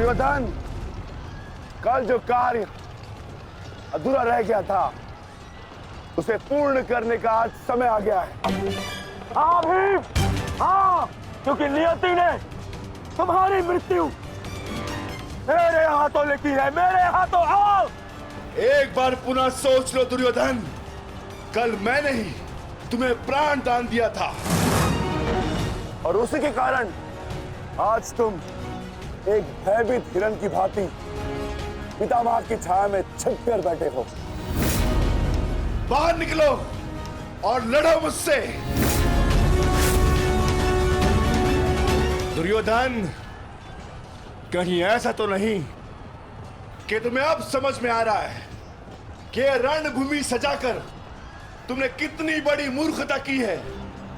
दुर्योधन, कल जो कार्य अधूरा रह गया था उसे पूर्ण करने का आज समय आ गया है। हाँ भीम, हाँ, क्योंकि नियति ने तुम्हारी मृत्यु मेरे हाथों लिखी है, मेरे हाथों। आओ, एक बार पुनः सोच लो दुर्योधन, कल मैंने ही तुम्हें प्राण दान दिया था और उसी के कारण आज तुम एक भयभीत हिरण की भांति पितामह की छाया में छिपकर बैठे हो। बाहर निकलो और लड़ो मुझसे। दुर्योधन, कहीं ऐसा तो नहीं कि तुम्हें अब समझ में आ रहा है कि रणभूमि सजाकर तुमने कितनी बड़ी मूर्खता की है?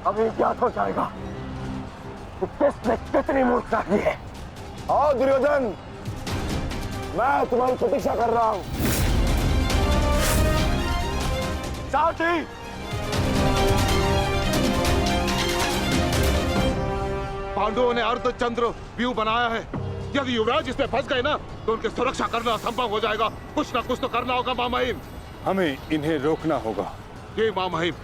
अभी ज्ञात हो जाएगा कि किसने कितनी मूर्खता की है। आओ दुर्योधन, मैं तुम्हारी प्रतीक्षा कर रहा हूं। सारथी, पांडवों ने अर्धचंद्र व्यूह बनाया है। यदि युवराज इसमें फंस गए ना तो उनकी सुरक्षा करना असंभव हो जाएगा। कुछ ना कुछ तो करना होगा महामहिम। हमें इन्हें रोकना होगा। ये महामहिम।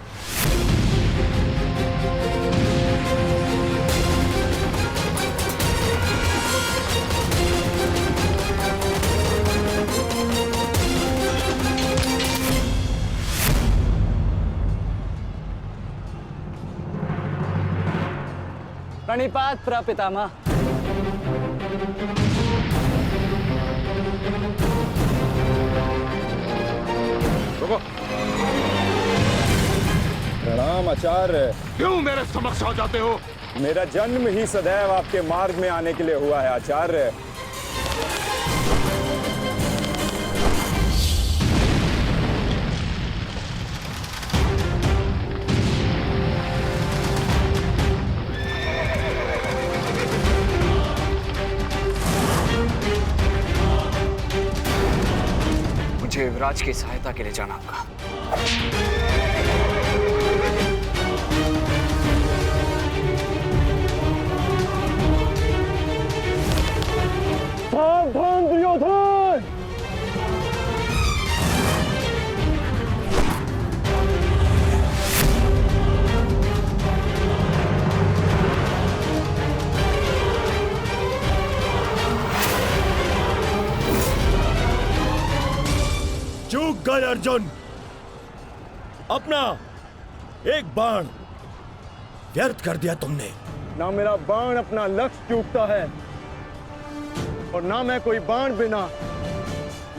प्रणिपात प्रपितामह। प्रणाम आचार्य। क्यों मेरे समक्ष आ जाते हो? मेरा जन्म ही सदैव आपके मार्ग में आने के लिए हुआ है आचार्य। मुझे युवराज की सहायता के लिए जाना होगा। सावधान दुर्योधन! चूक गए अर्जुन, अपना एक बाण व्यर्थ कर दिया तुमने। ना मेरा बाण अपना लक्ष्य चूकता है और ना मैं कोई बाण बिना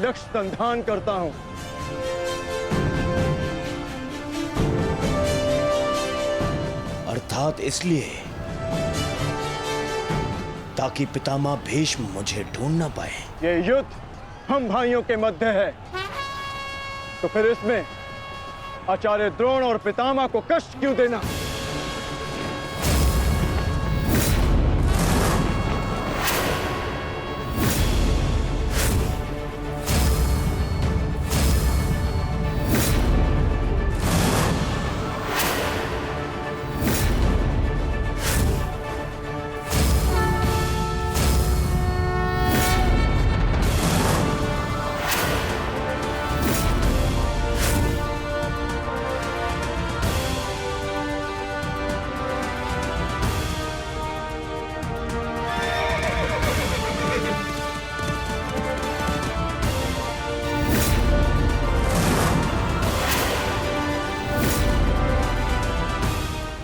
लक्ष्य संधान करता हूं। अर्थात इसलिए ताकि पितामह भीष्म मुझे ढूंढ ना पाए। ये युद्ध हम भाइयों के मध्य है, तो फिर इसमें आचार्य द्रोण और पितामह को कष्ट क्यों देना?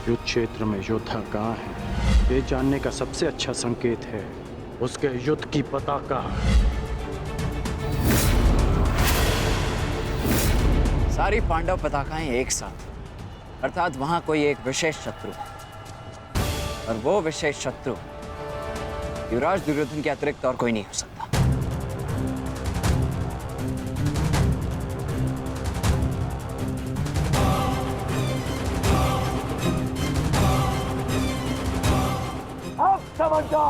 युद्ध क्षेत्र में योद्धा कहाँ है, ये जानने का सबसे अच्छा संकेत है उसके युद्ध की पताका। सारी पांडव पताकाएं एक साथ, अर्थात वहां कोई एक विशेष शत्रु है, और वो विशेष शत्रु युवराज दुर्योधन के अतिरिक्त और कोई नहीं हो सकता। अब समझ जा,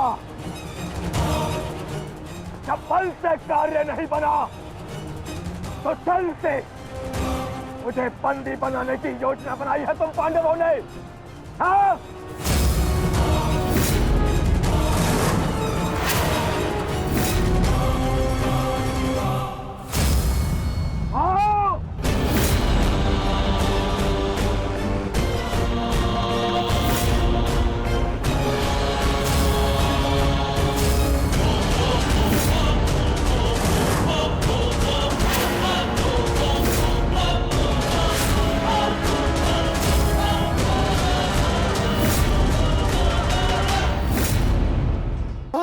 जब बल से कार्य नहीं बना तो छल से मुझे बंदी बनाने की योजना बनाई है तुम पांडवों ने। हाँ?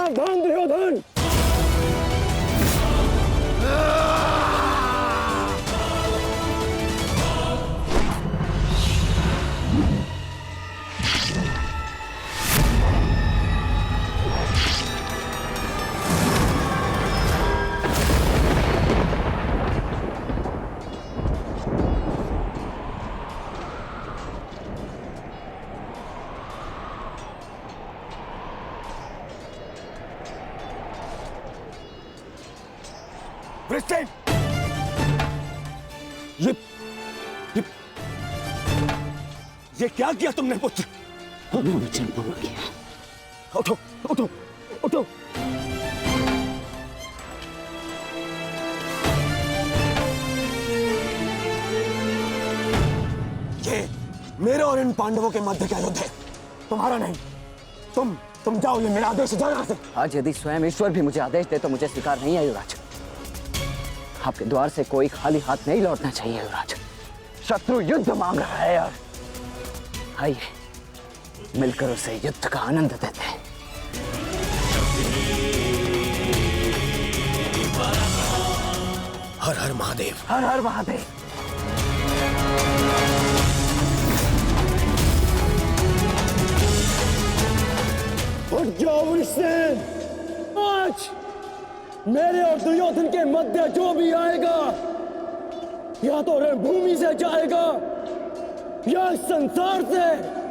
सावधान दुर्योधन। प्रेस्टेन, ये क्या किया तुमने पुत्र? वचन पूर्ण किया। उठो उठो उठो। ये मेरे और इन पांडवों के मध्य का युद्ध है, तुम्हारा नहीं। तुम जाओ, ये मेरा आदेश है, जाओ यहाँ से। आज यदि स्वयं ईश्वर भी मुझे आदेश दे तो मुझे स्वीकार नहीं है युवराज। आपके द्वार से कोई खाली हाथ नहीं लौटना चाहिए युवराज। शत्रु युद्ध मांग रहा है और आइए मिलकर उसे युद्ध का आनंद देते हैं। हर हर महादेव। हर हर महादेव। उठ जाओ वृषसेन। आज मेरे और दुर्योधन के मध्य जो भी आएगा या तो रणभूमि से जाएगा या संसार से।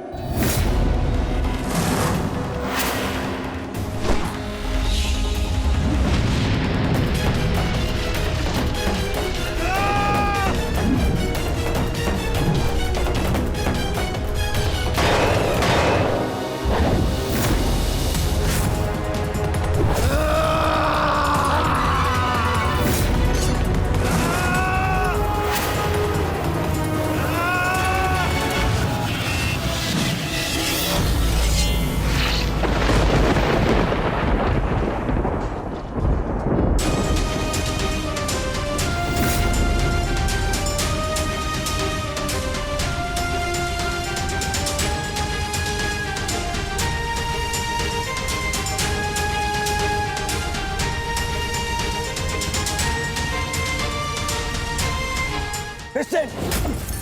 प्रेस्टेन,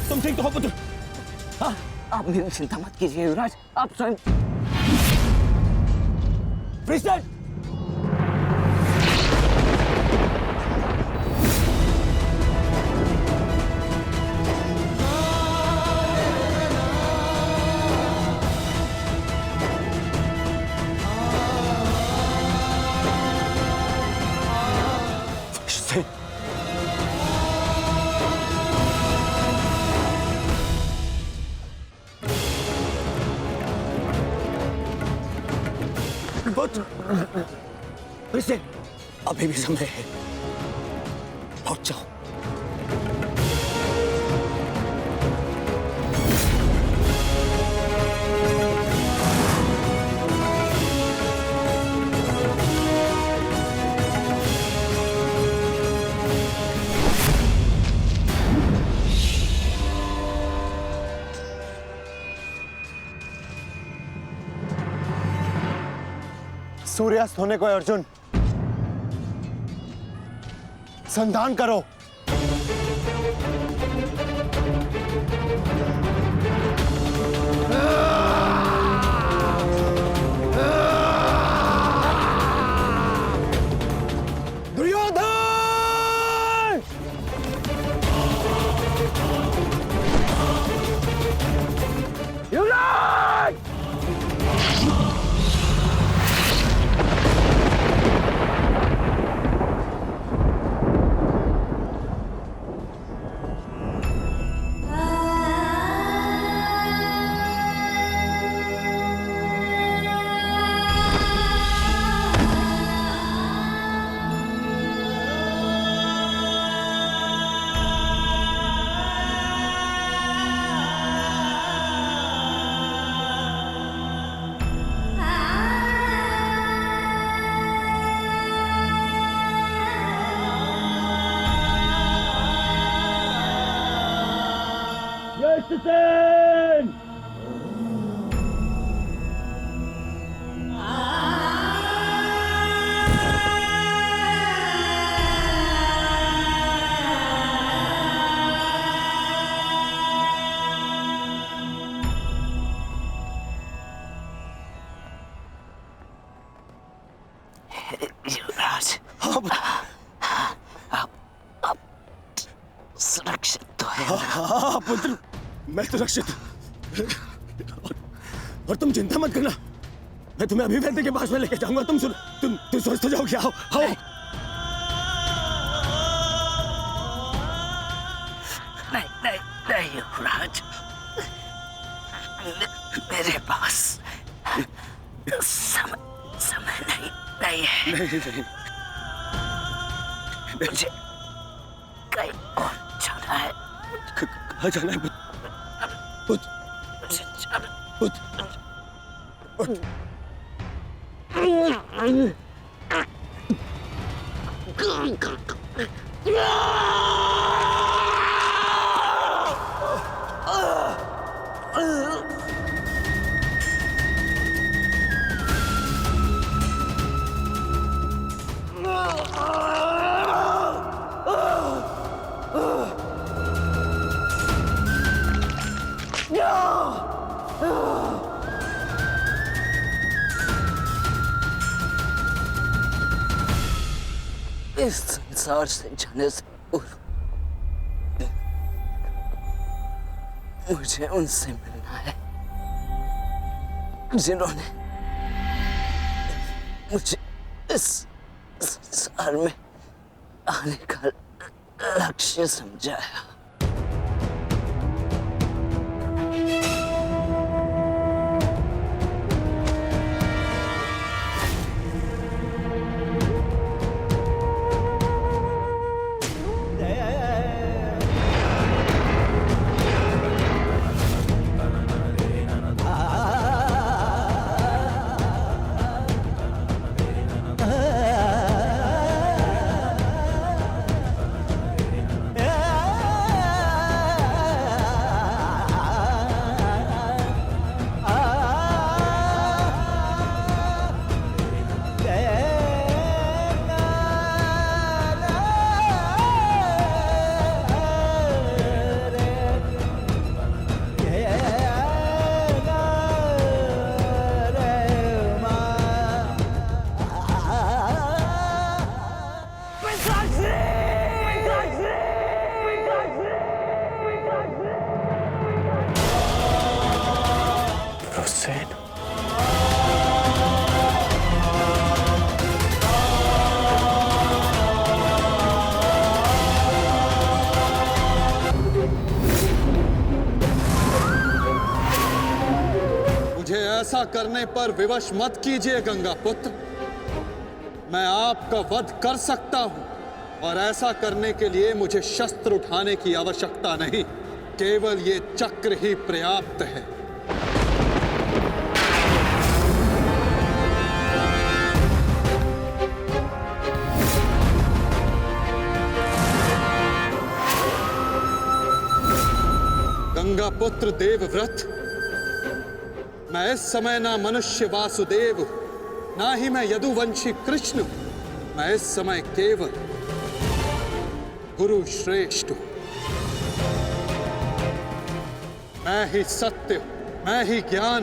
तुम ठीक तो हो पुत्र? हाँ, आप मेरी चिंता मत कीजिए युवराज, आप स्वयं। प्रेस्टेन, प्रेस्टेन, अभी भी समय है, लौट जाओ। सूर्यास्त होने को है अर्जुन, संधान करो। दुर्योधन! युवराज! युवराज, आप सुरक्षित तो है ना? हाँ पुत्र, मैं सुरक्षित और तुम चिंता मत करना, मैं तुम्हें अभी वैद्य के पास में लेके जाऊंगा। तुम स्वस्थ हो जाओगे। आओ आओ। नहीं युवराज, मेरे पास समय नहीं है। नहीं। मुझे कहीं और जाना है। कहाँ जाना है पुत्र? मुझे जाना। इस संसार से जाने से पूर्व मुझे उनसे मिलना है जिन्होंने मुझे इस संसार में आने का लक्ष्य समझाया। ऐसा करने पर विवश मत कीजिए गंगा पुत्र। मैं आपका वध कर सकता हूं और ऐसा करने के लिए मुझे शस्त्र उठाने की आवश्यकता नहीं, केवल ये चक्र ही पर्याप्त है। गंगा पुत्र देवव्रत, मैं इस समय ना मनुष्य वासुदेव हूं, ना ही मैं यदुवंशी कृष्ण हूं। मैं इस समय केवल गुरु श्रेष्ठ हूं। मैं ही सत्य हूं, मैं ही ज्ञान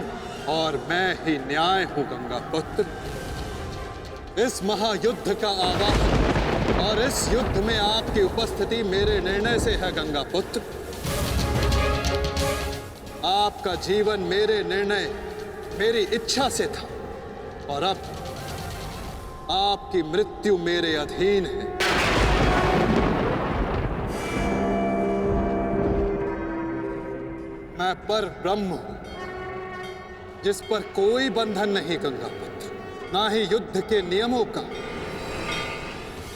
और मैं ही न्याय हूं गंगा पुत्र। इस महायुद्ध का आवाहन और इस युद्ध में आपकी उपस्थिति मेरे निर्णय से है गंगा पुत्र। आपका जीवन मेरे निर्णय, मेरी इच्छा से था और अब आपकी मृत्यु मेरे अधीन है। मैं पर ब्रह्म हूं, जिस पर कोई बंधन नहीं गंगा पुत्र, ना ही युद्ध के नियमों का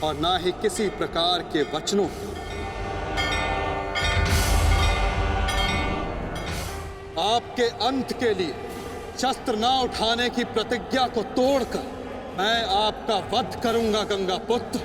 और ना ही किसी प्रकार के वचनों का। आपके अंत के लिए शस्त्र ना उठाने की प्रतिज्ञा को तोड़कर मैं आपका वध करूंगा गंगा पुत्र।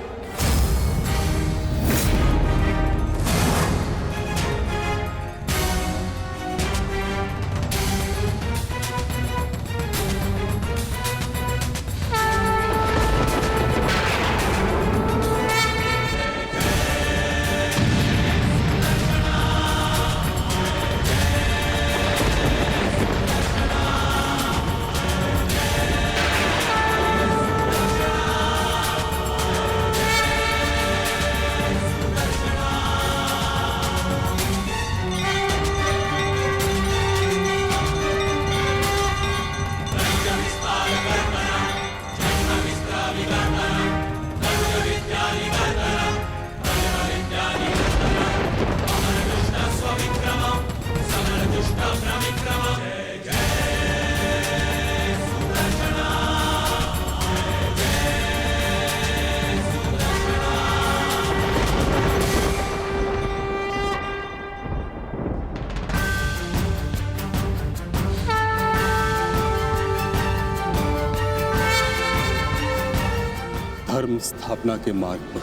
धर्म स्थापना के मार्ग पर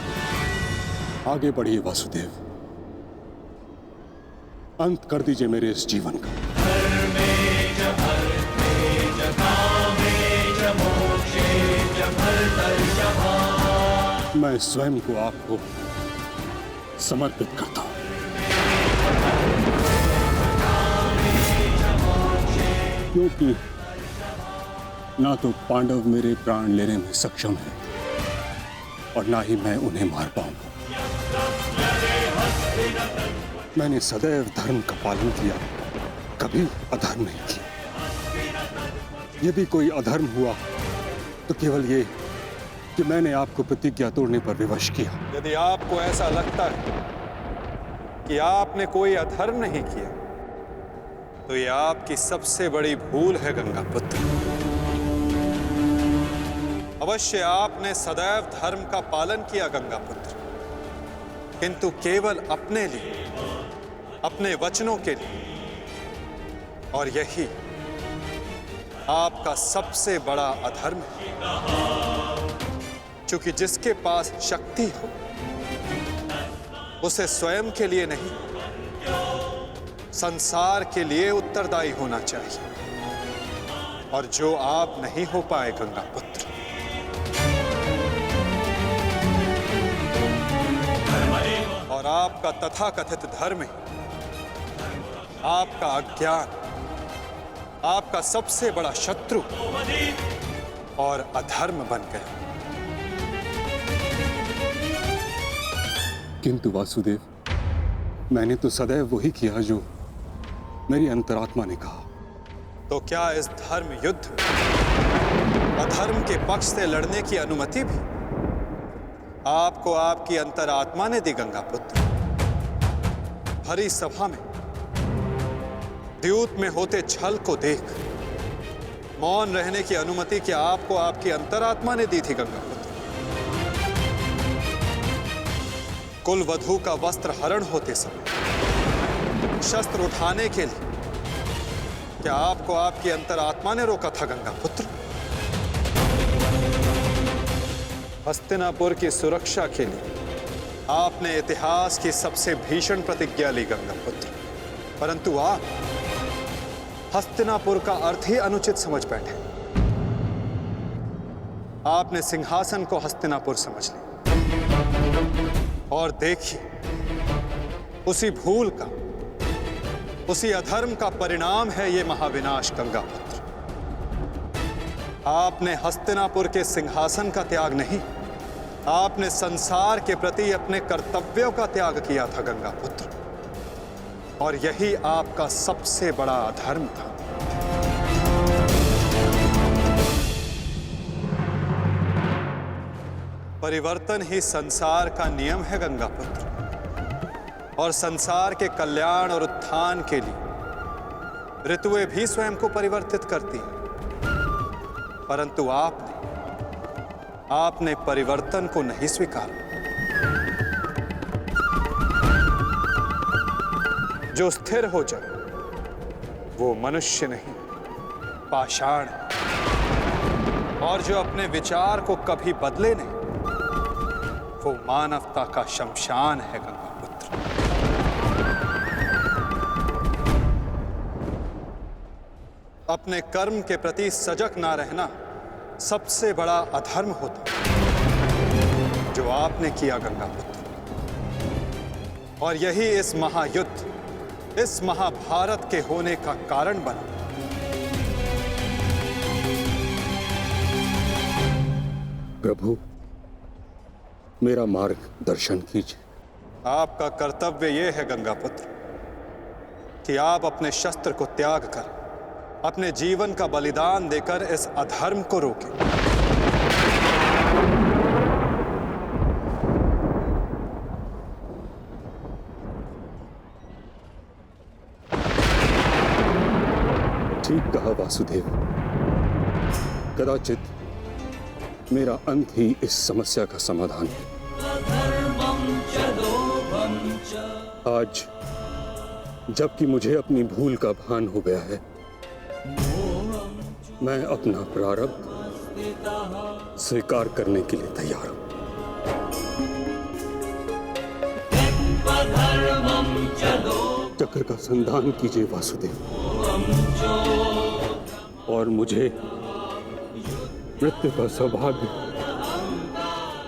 आगे बढ़िए वासुदेव। अंत कर दीजिए मेरे इस जीवन का। मैं स्वयं को आपको समर्पित करता हूं। क्योंकि ना तो पांडव मेरे प्राण लेने में सक्षम है और ना ही मैं उन्हें मार पाऊंगा। मैंने सदैव धर्म का पालन किया, कभी अधर्म नहीं किया। यदि कोई अधर्म हुआ तो केवल ये कि मैंने आपको प्रतिज्ञा तोड़ने पर विवश किया। यदि आपको ऐसा लगता है कि आपने कोई अधर्म नहीं किया तो ये आपकी सबसे बड़ी भूल है गंगापुत्र। अवश्य आपने सदैव धर्म का पालन किया गंगापुत्र, किंतु केवल अपने लिए, अपने वचनों के लिए। और यही आपका सबसे बड़ा अधर्म है। क्योंकि जिसके पास शक्ति हो उसे स्वयं के लिए नहीं, संसार के लिए उत्तरदायी होना चाहिए। और जो आप नहीं हो पाए गंगापुत्र। और आपका तथाकथित धर्म ही आपका अज्ञान, आपका सबसे बड़ा शत्रु और अधर्म बन गया। किंतु वासुदेव, मैंने तो सदैव वही किया जो मेरी अंतरात्मा ने कहा। तो क्या इस धर्म युद्ध में अधर्म के पक्ष से लड़ने की अनुमति भी आपको आपकी अंतरात्मा ने दी गंगापुत्र? भरी सभा में द्यूत में होते छल को देख मौन रहने की अनुमति क्या आपको आपकी अंतरात्मा ने दी थी गंगापुत्र? कुल वधू का वस्त्र हरण होते समय शस्त्र उठाने के लिए क्या आपको आपकी अंतरात्मा ने रोका था गंगापुत्र? हस्तिनापुर की सुरक्षा के लिए आपने इतिहास की सबसे भीषण प्रतिज्ञा ली गंगापुत्र, परंतु आप हस्तिनापुर का अर्थ ही अनुचित समझ बैठे। आपने सिंहासन को हस्तिनापुर समझ लिया। और देखिए, उसी भूल का, उसी अधर्म का परिणाम है ये महाविनाश गंगापुत्र। आपने हस्तिनापुर के सिंहासन का त्याग नहीं, आपने संसार के प्रति अपने कर्तव्यों का त्याग किया था गंगापुत्र। और यही आपका सबसे बड़ा अधर्म था। परिवर्तन ही संसार का नियम है गंगापुत्र। और संसार के कल्याण और उत्थान के लिए ऋतुएं भी स्वयं को परिवर्तित करती हैं, परंतु आपने परिवर्तन को नहीं स्वीकारा। जो स्थिर हो जाए वो मनुष्य नहीं, पाषाण है। और जो अपने विचार को कभी बदले नहीं, वो मानवता का शमशान है गंगापुत्र। अपने कर्म के प्रति सजग ना रहना सबसे बड़ा अधर्म होता जो आपने किया गंगापुत्र। और यही इस महायुद्ध, इस महाभारत के होने का कारण बना। प्रभु, मेरा मार्ग दर्शन कीजिए। आपका कर्तव्य यह है गंगापुत्र कि आप अपने शस्त्र को त्याग कर अपने जीवन का बलिदान देकर इस अधर्म को रोकें। ठीक कहा वासुदेव। कदाचित मेरा अंत ही इस समस्या का समाधान है। आज जबकि मुझे अपनी भूल का भान हो गया है, मैं अपना प्रारब्ध स्वीकार करने के लिए तैयार हूं। चक्र का संधान कीजिए वासुदेव, और मुझे मृत्यु का सौभाग्य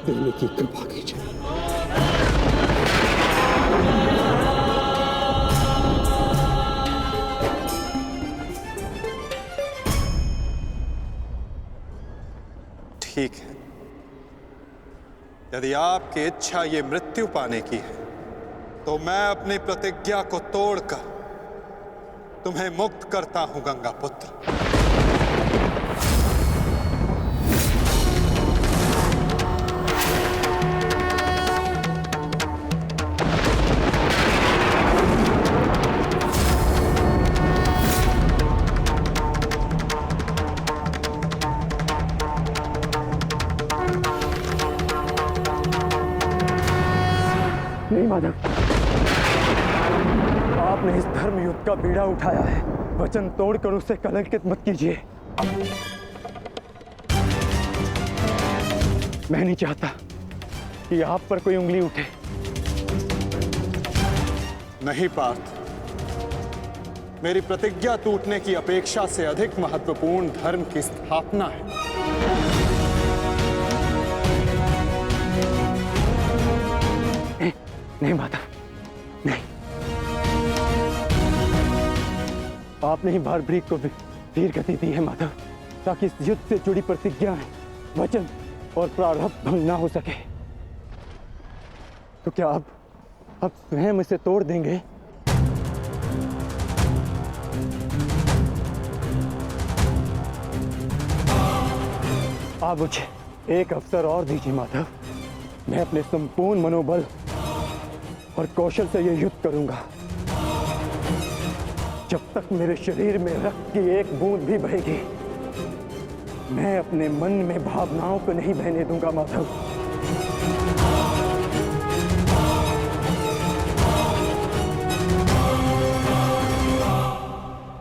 देने की कृपा कीजिए। ठीक है, यदि आपकी इच्छा ये मृत्यु पाने की है तो मैं अपनी प्रतिज्ञा को तोड़कर तुम्हें मुक्त करता हूं गंगा पुत्र। नहीं माधव, आपने इस धर्म युद्ध का बीड़ा उठाया है, वचन तोड़कर उसे कलंकित मत कीजिए। मैं नहीं चाहता कि आप पर कोई उंगली उठे। नहीं पार्थ, मेरी प्रतिज्ञा टूटने की अपेक्षा से अधिक महत्वपूर्ण धर्म की स्थापना है। नहीं माधव, नहीं। आपने ही भारभृग को वीर गति दी है माधव, ताकि इस युद्ध से जुड़ी प्रतिज्ञाएं, वचन और प्रारब्ध भंग ना हो सके। तो क्या आप स्वयं इसे तोड़ देंगे? आप मुझे एक अवसर और दीजिए माधव, मैं अपने संपूर्ण मनोबल और कौशल से यह युद्ध करूंगा। जब तक मेरे शरीर में रक्त की एक बूंद भी बहेगी, मैं अपने मन में भावनाओं को नहीं बहने दूंगा माधव।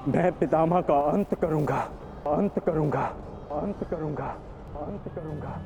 मैं पितामह का अंत करूंगा, अंत करूंगा, अंत करूंगा, अंत करूंगा।